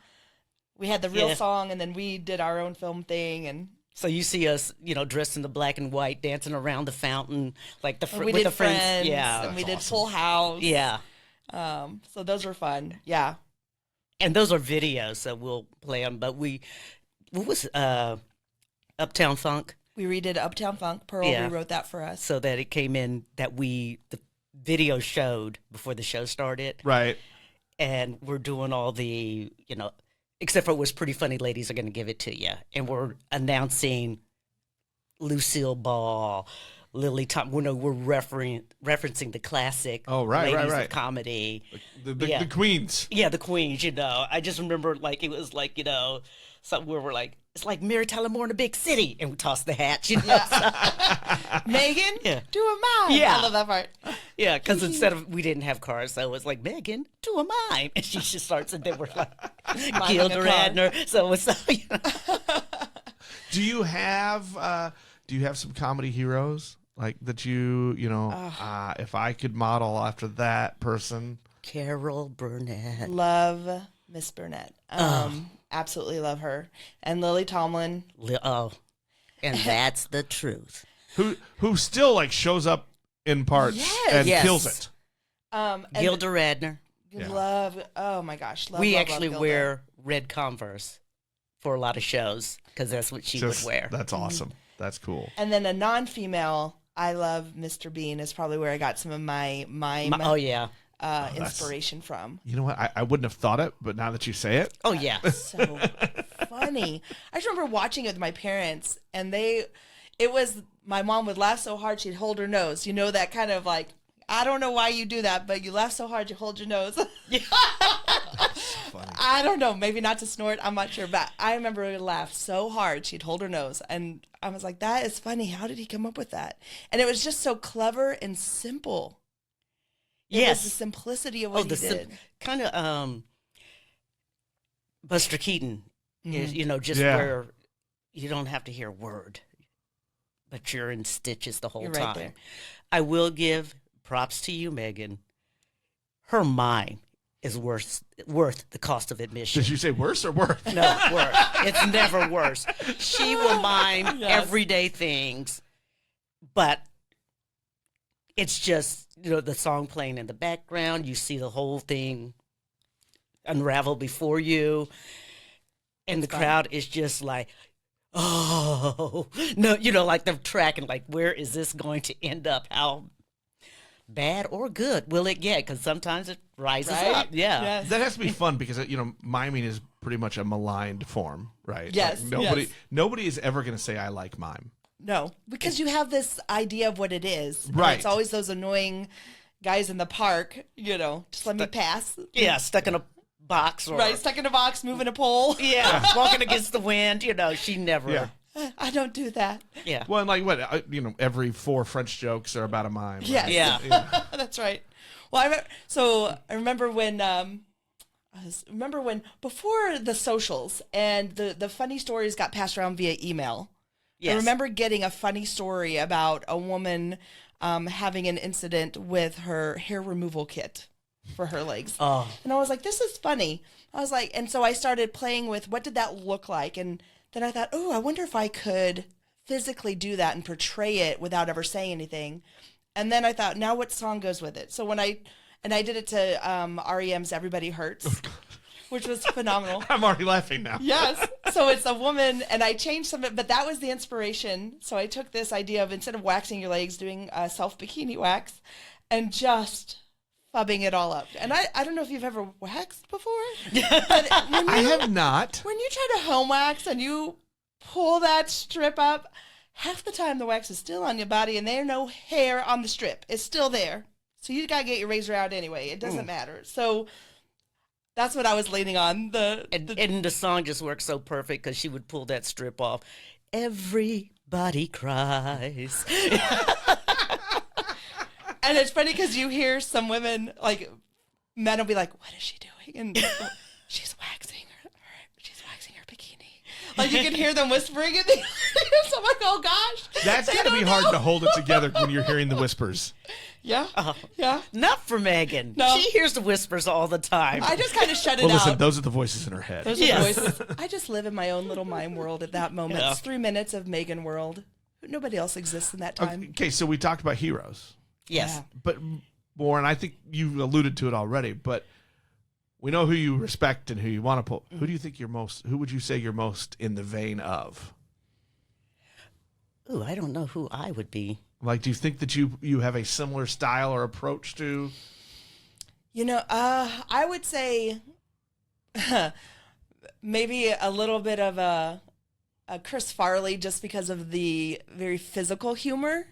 Speaker 2: We had the real
Speaker 3: Yeah.
Speaker 2: song, and then we did our own film thing, and
Speaker 3: So you see us, dressed in the black and white, dancing around the fountain, like
Speaker 2: we
Speaker 3: with
Speaker 2: did
Speaker 3: the friends.
Speaker 2: Yeah, and we did Full House.
Speaker 3: Yeah.
Speaker 2: So those were fun. Yeah.
Speaker 3: And those are videos, so we'll play them. But what was Uptown Funk?
Speaker 2: We redid Uptown Funk. Pearl
Speaker 3: Yeah.
Speaker 2: rewrote that for us.
Speaker 3: So that it came in that the video showed before the show started.
Speaker 1: Right.
Speaker 3: And we're doing all the, except for it was Pretty Funny Ladies Are Going to Give It to You. And we're announcing Lucille Ball, Lily Tom. We're referencing the classic
Speaker 1: right,
Speaker 3: ladies
Speaker 1: right.
Speaker 3: of comedy.
Speaker 1: The queens.
Speaker 3: Yeah, the queens, I just remember it was like, something where we're like, it's like Mary Tyler Moore in a big city. And we toss the hat,
Speaker 2: Megan,
Speaker 3: Yeah.
Speaker 2: do a mime.
Speaker 3: Yeah.
Speaker 2: I love that part.
Speaker 3: Yeah, because we didn't have cars, so it was like, Megan, do a mime. And she just starts, and then we're like, Gilda
Speaker 2: a car.
Speaker 3: Radner. So it's,
Speaker 1: Do you have some comedy heroes like that if I could model after that person?
Speaker 3: Carol Burnett.
Speaker 2: Love Miss Burnett. Absolutely love her. And Lily Tomlin.
Speaker 3: And that's the truth.
Speaker 1: Who still like shows up in parts and
Speaker 3: Yes.
Speaker 1: kills it.
Speaker 2: And
Speaker 3: Gilda Radner.
Speaker 1: Yeah.
Speaker 2: love, oh my gosh. Love,
Speaker 3: We
Speaker 2: love,
Speaker 3: actually
Speaker 2: love Gilda.
Speaker 3: wear red Converse for a lot of shows because that's what she would wear.
Speaker 1: That's awesome. That's cool.
Speaker 2: And then a non-female, I love Mr. Bean is probably where I got some of my mime
Speaker 3: Oh, yeah.
Speaker 2: inspiration from.
Speaker 1: You know what? I wouldn't have thought it, but now that you say it,
Speaker 3: Oh, yeah.
Speaker 2: So funny. I just remember watching it with my parents, and my mom would laugh so hard she'd hold her nose. You know, that kind of like, I don't know why you do that, but you laugh so hard you hold your nose. I don't know, maybe not to snort, I'm not sure, but I remember her laugh so hard she'd hold her nose, and I was like, that is funny. How did he come up with that? And it was just so clever and simple. It was
Speaker 3: Yes.
Speaker 2: the simplicity of what he did.
Speaker 3: Kind of Buster Keaton is, just
Speaker 1: Yeah.
Speaker 3: where you don't have to hear a word, but you're in stitches the whole
Speaker 2: You're
Speaker 3: time.
Speaker 2: right there.
Speaker 3: I will give props to you, Megan. Her mime is worth the cost of admission.
Speaker 1: did you say worse or worth?
Speaker 3: No, worse. It's never worse. She will mime everyday things, but it's just, the song playing in the background. You see the whole thing unravel before you. And the crowd is just like, oh, no, like they're tracking, like, where is this going to end up? How bad or good will it get? Because sometimes it rises up. Yeah.
Speaker 2: Yes.
Speaker 1: That has to be fun because, miming is pretty much a maligned form, right?
Speaker 2: Yes,
Speaker 1: Nobody is ever going to say, I like mime.
Speaker 2: No, because you have this idea of what it is. And
Speaker 1: Right.
Speaker 2: it's always those annoying guys in the park, just let me pass.
Speaker 3: Yeah, stuck in a box. Or,
Speaker 2: Right, stuck in a box, moving a pole.
Speaker 3: Yeah, walking against the wind. she never.
Speaker 1: Yeah.
Speaker 2: I don't do that.
Speaker 3: Yeah.
Speaker 1: Well, and like what, every 4 French jokes are about a mime. Right?
Speaker 2: Yes.
Speaker 3: Yeah.
Speaker 2: That's right. Well, I remember when before the socials and the funny stories got passed around via email.
Speaker 3: Yes.
Speaker 2: I remember getting a funny story about a woman having an incident with her hair removal kit for her legs.
Speaker 3: Oh.
Speaker 2: And I was like, this is funny. I was like, and so I started playing with what did that look like? And then I thought, oh, I wonder if I could physically do that and portray it without ever saying anything. And then I thought, now what song goes with it? So I did it to REM's Everybody Hurts, which was phenomenal.
Speaker 1: I'm already laughing now.
Speaker 2: Yes. So it's a woman, and I changed some of it, but that was the inspiration. So I took this idea of instead of waxing your legs, doing self-bikini wax and just fubbing it all up. And I don't know if you've ever waxed before. But
Speaker 1: I have not.
Speaker 2: When you try to home wax and you pull that strip up, half the time the wax is still on your body and there's no hair on the strip. It's still there. So you got to get your razor out anyway. It doesn't matter. So that's what I was leaning on.
Speaker 3: And the song just worked so perfect because she would pull that strip off. Everybody cries.
Speaker 2: And it's funny because you hear some women, like, men will be like, what is she doing? And she's waxing her bikini. Like, you can hear them whispering in the ears. I'm like, oh, gosh.
Speaker 1: That's got to be hard to hold it together when you're hearing the whispers.
Speaker 2: Yeah. Yeah.
Speaker 3: Not for Megan.
Speaker 2: No.
Speaker 3: She hears the whispers all the time.
Speaker 2: I just kind of shut it
Speaker 1: Well,
Speaker 2: out.
Speaker 1: listen, those are the voices in her head.
Speaker 2: Those are the voices. I just live in my own little mime world at that moment.
Speaker 3: Yeah.
Speaker 2: It's 3 minutes of Megan world. Nobody else exists in that time.
Speaker 1: Okay, so we talked about heroes.
Speaker 3: Yes.
Speaker 2: Yeah.
Speaker 1: But more, and I think you alluded to it already, but we know who you respect and who you want to pull. Who do you think who would you say you're most in the vein of?
Speaker 3: Ooh, I don't know who I would be.
Speaker 1: Like, do you think that you have a similar style or approach to?
Speaker 2: I would say maybe a little bit of a Chris Farley just because of the very physical humor.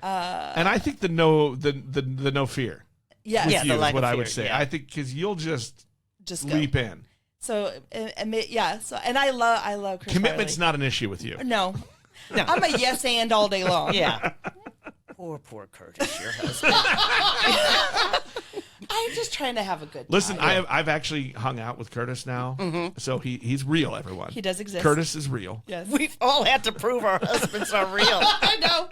Speaker 1: And I think the no fear.
Speaker 2: Yes.
Speaker 1: With
Speaker 3: Yeah,
Speaker 1: you
Speaker 3: the
Speaker 1: is
Speaker 3: lack
Speaker 1: what
Speaker 3: of
Speaker 1: I would
Speaker 3: fear,
Speaker 1: say.
Speaker 3: yeah.
Speaker 1: I think because you'll just
Speaker 2: go.
Speaker 1: leap in.
Speaker 2: So and I love Chris
Speaker 1: Commitment's
Speaker 2: Farley.
Speaker 1: not an issue with you.
Speaker 2: No.
Speaker 3: No.
Speaker 2: I'm a yes and all day long.
Speaker 3: Yeah. Poor Curtis, your husband.
Speaker 2: I'm just trying to have a good time.
Speaker 1: Listen, I've actually hung out with Curtis now, so he's real. Everyone,
Speaker 2: He does exist.
Speaker 1: Curtis is real.
Speaker 2: Yes.
Speaker 3: We've all had to prove our husbands are real.
Speaker 2: I know.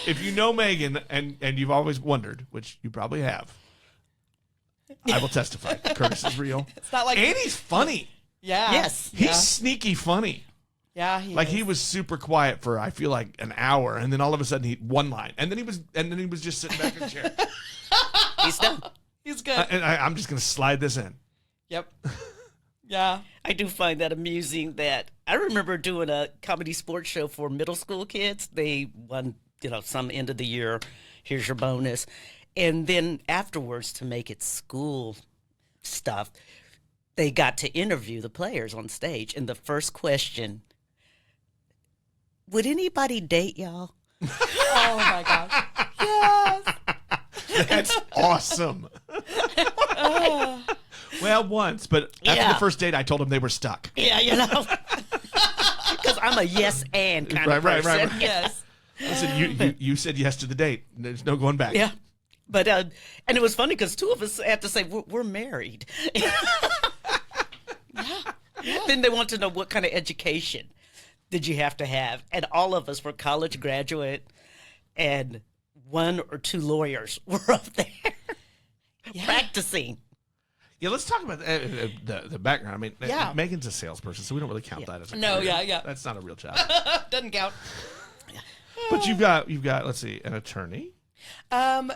Speaker 1: If you know Megan and you've always wondered, which you probably have, I will testify. Curtis is real.
Speaker 2: It's not like
Speaker 1: And he's funny.
Speaker 2: Yeah.
Speaker 3: Yes.
Speaker 1: He's sneaky funny.
Speaker 2: Yeah.
Speaker 1: He was super quiet for I feel like an hour, and then all of a sudden he one line, and then he was just sitting back in the chair.
Speaker 3: He's done.
Speaker 2: He's good.
Speaker 1: And I'm just gonna slide this in.
Speaker 2: Yep. Yeah.
Speaker 3: I do find that amusing that I remember doing a comedy sports show for middle school kids. They won, some end of the year, here's your bonus. And then afterwards, to make it school stuff, they got to interview the players on stage. And the first question, would anybody date y'all?
Speaker 2: Oh my gosh. Yes.
Speaker 1: That's awesome. Well, once, but after
Speaker 3: Yeah.
Speaker 1: the first date, I told them they were stuck.
Speaker 3: Yeah, because I'm a yes and kind of
Speaker 1: Right.
Speaker 3: person.
Speaker 2: Yes.
Speaker 1: Listen, you said yes to the date. There's no going back.
Speaker 3: Yeah. But, and it was funny because two of us had to say, we're married. Then they want to know what kind of education did you have to have. And all of us were college graduate, and 1 or 2 lawyers were up there practicing.
Speaker 1: Yeah, let's talk about the background. I mean,
Speaker 2: Yeah.
Speaker 1: Megan's a salesperson, so we don't really count that as a
Speaker 2: No,
Speaker 1: career.
Speaker 2: yeah.
Speaker 1: That's not a real job.
Speaker 2: Doesn't count.
Speaker 1: But you've got let's see, an attorney.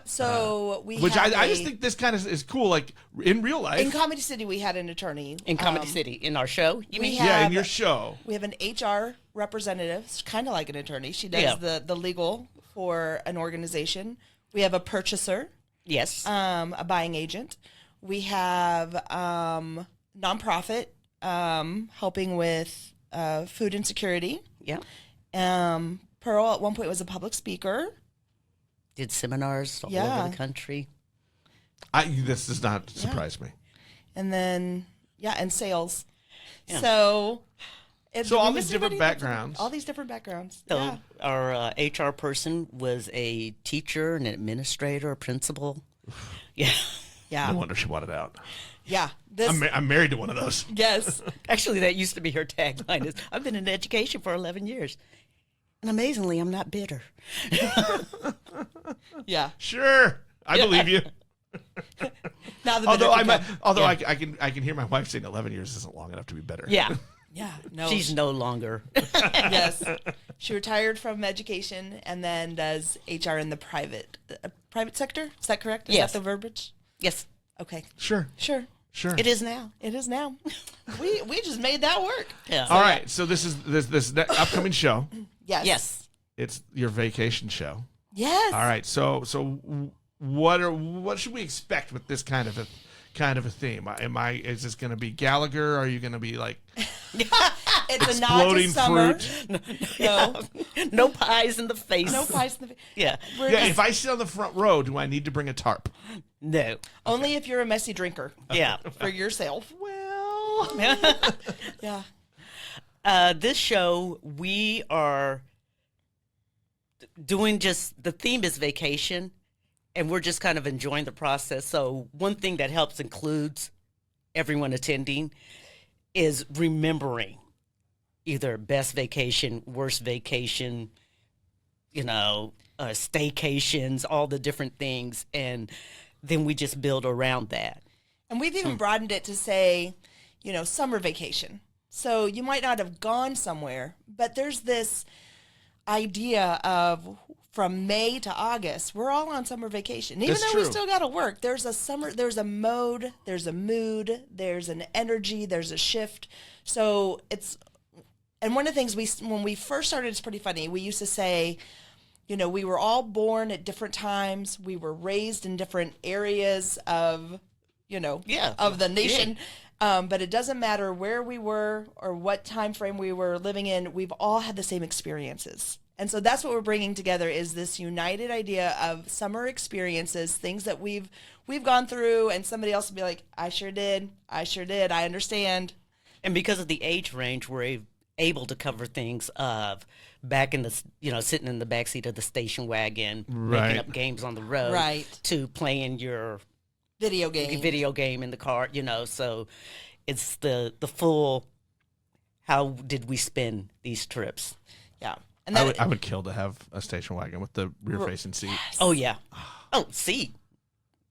Speaker 2: So we
Speaker 1: Which
Speaker 2: have
Speaker 1: I just think this kind of is cool. Like in real life.
Speaker 2: in Comedy City, we had an attorney.
Speaker 3: In Comedy City, in our show, you mean?
Speaker 1: Yeah, in
Speaker 2: have-
Speaker 1: your show.
Speaker 2: We have an HR representative. It's kind of like an attorney. She does the legal for an organization. We have a purchaser,
Speaker 3: Yes.
Speaker 2: a buying agent. We have nonprofit helping with food insecurity.
Speaker 3: Yeah.
Speaker 2: Pearl at one point was a public speaker.
Speaker 3: Did seminars all
Speaker 2: Yeah.
Speaker 3: over the country.
Speaker 1: This does not surprise me.
Speaker 2: And then, and sales.
Speaker 3: Yeah.
Speaker 2: So
Speaker 1: all
Speaker 2: we
Speaker 1: these
Speaker 2: missed
Speaker 1: different
Speaker 2: anybody?
Speaker 1: backgrounds.
Speaker 2: All these different backgrounds.
Speaker 3: So
Speaker 2: Yeah.
Speaker 3: our HR person was a teacher, an administrator, a principal. Yeah.
Speaker 2: Yeah.
Speaker 1: No wonder she wanted out.
Speaker 2: Yeah. This,
Speaker 1: I'm married to one of those.
Speaker 2: yes.
Speaker 3: Actually, that used to be her tagline. Is I've been in education for 11 years. And amazingly, I'm not bitter.
Speaker 2: Yeah.
Speaker 1: Sure, I believe you.
Speaker 2: Now the
Speaker 1: Although
Speaker 2: bitter can
Speaker 1: I can hear my wife saying 11 years isn't long enough to be better.
Speaker 3: Yeah.
Speaker 2: Yeah. No.
Speaker 3: She's no longer.
Speaker 2: yes. She retired from education and then does HR in the private sector. Is that correct? Is
Speaker 3: Yes.
Speaker 2: that the verbiage?
Speaker 3: Yes,
Speaker 2: Okay.
Speaker 1: Sure.
Speaker 2: Sure.
Speaker 3: it is now.
Speaker 2: It is now. we just made that work.
Speaker 3: Yeah.
Speaker 1: All right. So this is this upcoming show.
Speaker 2: Yes.
Speaker 3: Yes.
Speaker 1: It's your vacation show.
Speaker 2: Yes.
Speaker 1: All right. So what should we expect with this kind of a theme? Is this going to be Gallagher? Are you going to be like
Speaker 2: It's a nod to
Speaker 1: exploding
Speaker 2: summer.
Speaker 1: fruit?
Speaker 2: No.
Speaker 3: No pies in the face.
Speaker 2: No pies in the
Speaker 3: Yeah.
Speaker 2: We're
Speaker 1: Yeah.
Speaker 2: just-
Speaker 1: If I sit on the front row, do I need to bring a tarp?
Speaker 3: No.
Speaker 2: only if you're a messy drinker
Speaker 3: Yeah.
Speaker 2: for yourself.
Speaker 1: Well,
Speaker 2: Yeah.
Speaker 3: This show, we are doing the theme is vacation, and we're just kind of enjoying the process. So one thing that helps includes everyone attending is remembering either best vacation, worst vacation, staycations, all the different things. And then we just build around that.
Speaker 2: And we've even broadened it to say, summer vacation. So you might not have gone somewhere, but there's this idea of from May to August, we're all on summer vacation. Even
Speaker 1: That's
Speaker 2: though
Speaker 1: true.
Speaker 2: we still got to work, there's a mode, there's a mood, there's an energy, there's a shift. So and one of the things when we first started, it's Pretty Funny, we used to say, we were all born at different times. We were raised in different areas of, of the nation. But it doesn't matter where we were or what time frame we were living in. We've all had the same experiences. And so that's what we're bringing together is this united idea of summer experiences, things that we've gone through, and somebody else will be like, I sure did. I understand.
Speaker 3: And because of the age range, we're able to cover things of back in the, sitting in the backseat of the station wagon,
Speaker 1: Right.
Speaker 3: making up games on the road,
Speaker 2: Right.
Speaker 3: to playing your
Speaker 2: Video game.
Speaker 3: in the car, so it's the full, how did we spend these trips?
Speaker 2: Yeah. And
Speaker 1: I would kill to have a station wagon with the rear facing seat.
Speaker 3: Oh, yeah. Oh, see.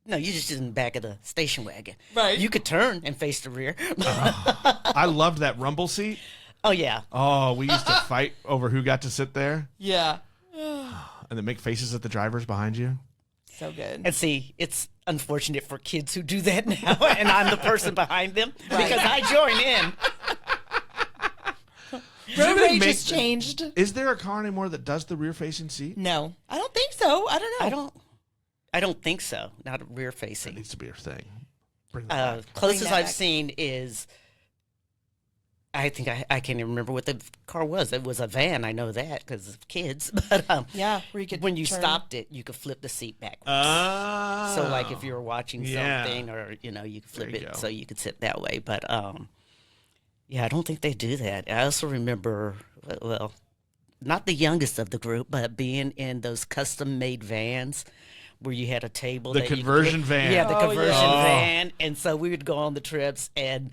Speaker 3: No, you just in the back of the station wagon.
Speaker 2: Right.
Speaker 3: You could turn and face the rear.
Speaker 1: I loved that rumble seat.
Speaker 3: Oh, yeah.
Speaker 1: Oh, we used to fight over who got to sit there
Speaker 2: Yeah.
Speaker 1: and then make faces at the drivers behind you.
Speaker 2: So good.
Speaker 3: And see, it's unfortunate for kids who do that now, and I'm the person behind them because I join in.
Speaker 2: Road rage
Speaker 1: make
Speaker 2: has
Speaker 1: the-
Speaker 2: changed.
Speaker 1: Is there a car anymore that does the rear facing seat?
Speaker 2: No, I don't think so. I don't know.
Speaker 3: I don't think so. Not rear
Speaker 1: That
Speaker 3: facing.
Speaker 1: needs to be a thing. Bring that back.
Speaker 3: Closest
Speaker 2: that
Speaker 3: I've
Speaker 2: back.
Speaker 3: seen is, I think I can't even remember what the car was. It was a van. I know that because of kids. But
Speaker 2: Yeah, where you could
Speaker 3: when you
Speaker 2: turn.
Speaker 3: stopped it, you could flip the seat backwards.
Speaker 1: Oh.
Speaker 3: So like if you were watching
Speaker 1: Yeah.
Speaker 3: something, or you could flip
Speaker 1: There you
Speaker 3: it
Speaker 1: go.
Speaker 3: so you could sit that way. But yeah, I don't think they do that. I also remember, well, not the youngest of the group, but being in those custom-made vans where you had a table.
Speaker 1: The
Speaker 3: that you could
Speaker 1: conversion
Speaker 3: get-
Speaker 1: van.
Speaker 3: Yeah, the
Speaker 2: Oh,
Speaker 3: conversion
Speaker 1: yeah.
Speaker 3: van. And so we would go on the trips. And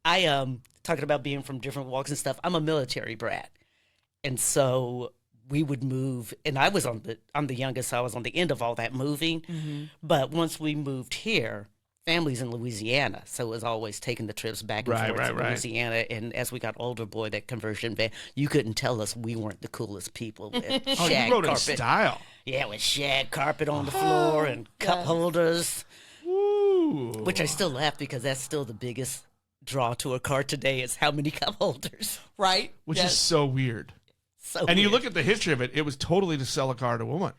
Speaker 3: I, talking about being from different walks and stuff, I'm a military brat. And so we would move, and I'm the youngest, so I was on the end of all that moving.
Speaker 2: Mm-hmm.
Speaker 3: But once we moved here, families in Louisiana, so it was always taking the trips back and
Speaker 1: Right,
Speaker 3: forth
Speaker 1: right,
Speaker 3: to
Speaker 1: right.
Speaker 3: Louisiana. And as we got older, that conversion van, you couldn't tell us we weren't the coolest people with
Speaker 1: Oh,
Speaker 3: shag
Speaker 1: you rode in
Speaker 3: carpet.
Speaker 1: style.
Speaker 3: Yeah, with shag carpet on the floor and cup holders.
Speaker 1: Ooh.
Speaker 3: Which I still laugh because that's still the biggest draw to a car today is how many cup holders.
Speaker 2: Right?
Speaker 1: Which is so weird.
Speaker 3: So
Speaker 1: And you
Speaker 3: weird.
Speaker 1: look at the history of it, it was totally to sell a car to a woman.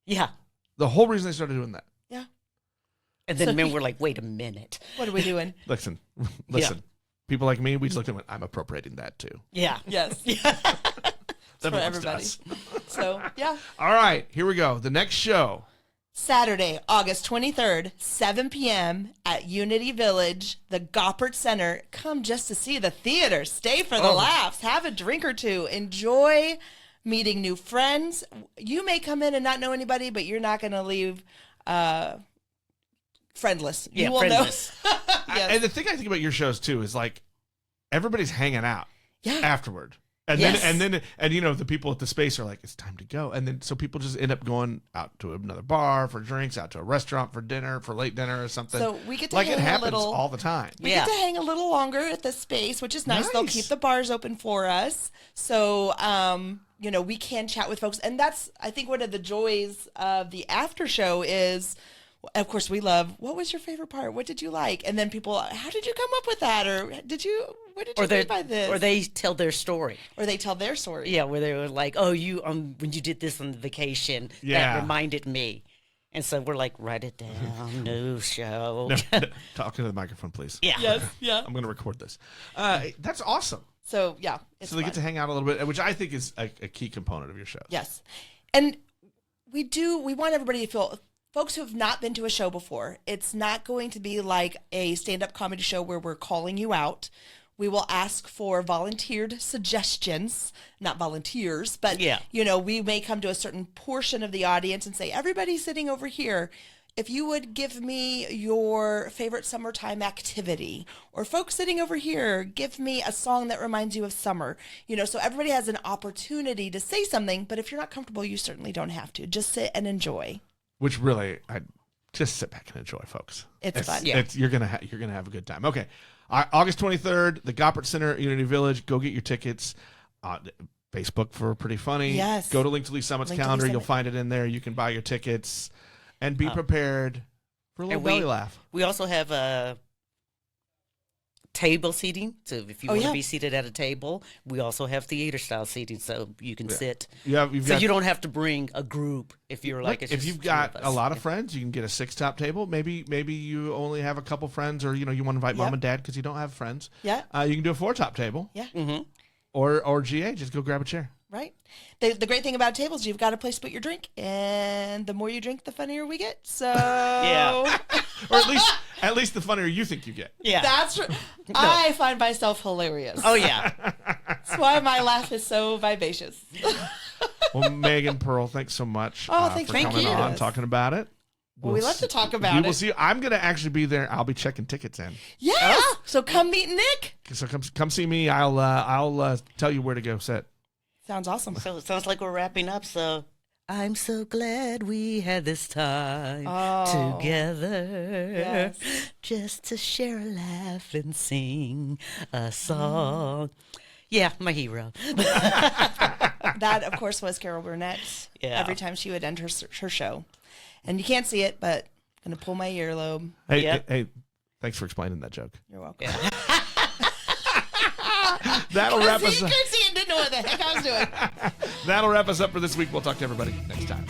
Speaker 3: Yeah.
Speaker 1: The whole reason they started doing that.
Speaker 2: Yeah.
Speaker 3: And then
Speaker 2: So
Speaker 3: men were like, wait a minute.
Speaker 2: What are we doing?
Speaker 1: Listen. People like me, we just looked at it, I'm appropriating that too.
Speaker 3: Yeah.
Speaker 2: Yes.
Speaker 1: That
Speaker 2: For
Speaker 1: belongs to
Speaker 2: everybody.
Speaker 1: us.
Speaker 2: So, yeah.
Speaker 1: All right, here we go. The next show.
Speaker 2: Saturday, August 23rd, 7 p.m. at Unity Village, the Goppert Center. Come just to see the theater. Stay for the laughs. Have a drink or two. Enjoy meeting new friends. You may come in and not know anybody, but you're not going to leave friendless.
Speaker 3: Yeah,
Speaker 2: You will
Speaker 3: friendless.
Speaker 2: know. Yes.
Speaker 1: And the thing I think about your shows too is like everybody's hanging out
Speaker 2: Yeah.
Speaker 1: afterward. And
Speaker 2: Yes.
Speaker 1: then you know, the people at the space are like, it's time to go. And then so people just end up going out to another bar for drinks, out to a restaurant for dinner, for late dinner or something.
Speaker 2: So we get to
Speaker 1: like
Speaker 2: hang
Speaker 1: it
Speaker 2: a
Speaker 1: happens
Speaker 2: little-
Speaker 1: all the time.
Speaker 2: We
Speaker 3: Yeah.
Speaker 2: get to hang a little longer at the space, which is nice. They'll
Speaker 1: Nice.
Speaker 2: keep the bars open for us. So, you know, we can chat with folks. And that's, I think, one of the joys of the after show is, of course, we love, what was your favorite part? What did you like? And then people, how did you come up with that? Or what did you mean by this?
Speaker 3: Or they tell their story.
Speaker 2: Or they tell their story.
Speaker 3: Yeah, where they were like, oh, you when you did this on vacation,
Speaker 1: Yeah.
Speaker 3: that reminded me. And so we're like, write it down, new show.
Speaker 1: No, talk into the microphone, please.
Speaker 3: Yeah.
Speaker 2: Yes, yeah.
Speaker 1: I'm going to record this. That's awesome.
Speaker 2: So, yeah, it's
Speaker 1: So they
Speaker 2: fun.
Speaker 1: get to hang out a little bit, which I think is a key component of your shows.
Speaker 2: Yes. And we want everybody to feel, folks who have not been to a show before, it's not going to be like a stand-up comedy show where we're calling you out. We will ask for volunteered suggestions, not volunteers, but,
Speaker 3: Yeah.
Speaker 2: you know, we may come to a certain portion of the audience and say, everybody sitting over here, if you would give me your favorite summertime activity, or folks sitting over here, give me a song that reminds you of summer. You know, so everybody has an opportunity to say something, but if you're not comfortable, you certainly don't have to. Just sit and enjoy.
Speaker 1: Which really, I just sit back and enjoy, folks.
Speaker 2: It's fun.
Speaker 3: Yeah.
Speaker 1: You're gonna have a good time. Okay, August 23rd, the Goppert Center, Unity Village. Go get your tickets. Facebook for Pretty Funny.
Speaker 2: Yes.
Speaker 1: Go to Link to Lee Summit's
Speaker 2: Link to Lee
Speaker 1: calendar. You'll
Speaker 2: Summit.
Speaker 1: find it in there. You can buy your tickets and be prepared for a little
Speaker 3: And
Speaker 1: belly laugh.
Speaker 3: We also have table seating. So if you
Speaker 2: Oh,
Speaker 3: want
Speaker 2: yeah.
Speaker 3: to be seated at a table, we also have theater style seating, so you can sit.
Speaker 1: You've
Speaker 3: So
Speaker 1: got,
Speaker 3: you don't have to bring a group if you're like.
Speaker 1: Look,
Speaker 3: it's
Speaker 1: if
Speaker 3: just
Speaker 1: you've
Speaker 3: two of
Speaker 1: got
Speaker 3: us.
Speaker 1: a lot of friends, you can get a 6-top table. Maybe you only have a couple friends, or you want to invite mom
Speaker 2: Yep.
Speaker 1: and dad because you don't have friends.
Speaker 2: Yeah.
Speaker 1: You can do a 4-top table.
Speaker 2: Yeah.
Speaker 3: Mm-hmm.
Speaker 1: Or GA, just go grab a chair.
Speaker 2: Right. The great thing about tables, you've got a place to put your drink, and the more you drink, the funnier we get. So
Speaker 3: Yeah.
Speaker 1: Or at least the funnier you think you get.
Speaker 3: Yeah.
Speaker 2: that's I find myself hilarious.
Speaker 3: Oh yeah.
Speaker 2: That's why my laugh is so vivacious.
Speaker 1: Well, Megan Pearl, thanks so much
Speaker 2: Oh,
Speaker 1: for
Speaker 2: thank
Speaker 1: coming
Speaker 2: you.
Speaker 1: on, talking about it.
Speaker 2: Well, we love to talk about
Speaker 1: we
Speaker 2: it.
Speaker 1: will see. I'm going to actually be there. I'll be checking tickets in.
Speaker 2: Yes. So come meet Nick.
Speaker 1: So come see me. I'll tell you where to go sit.
Speaker 2: Sounds awesome.
Speaker 3: So it sounds like we're wrapping up. So I'm so glad we had this time together,
Speaker 2: Yes.
Speaker 3: just to share a laugh and sing a song. Yeah, my hero.
Speaker 2: That, of course, was Carol Burnett.
Speaker 3: Yeah.
Speaker 2: Every time she would end her show. And you can't see it, but I'm going to pull my earlobe.
Speaker 1: Hey,
Speaker 3: Yep.
Speaker 1: hey, thanks for explaining that joke.
Speaker 2: You're welcome.
Speaker 1: That'll wrap
Speaker 2: See,
Speaker 1: us
Speaker 2: you
Speaker 1: up.
Speaker 2: couldn't see it, didn't know what the heck I was doing.
Speaker 1: That'll wrap us up for this week. We'll talk to everybody next time.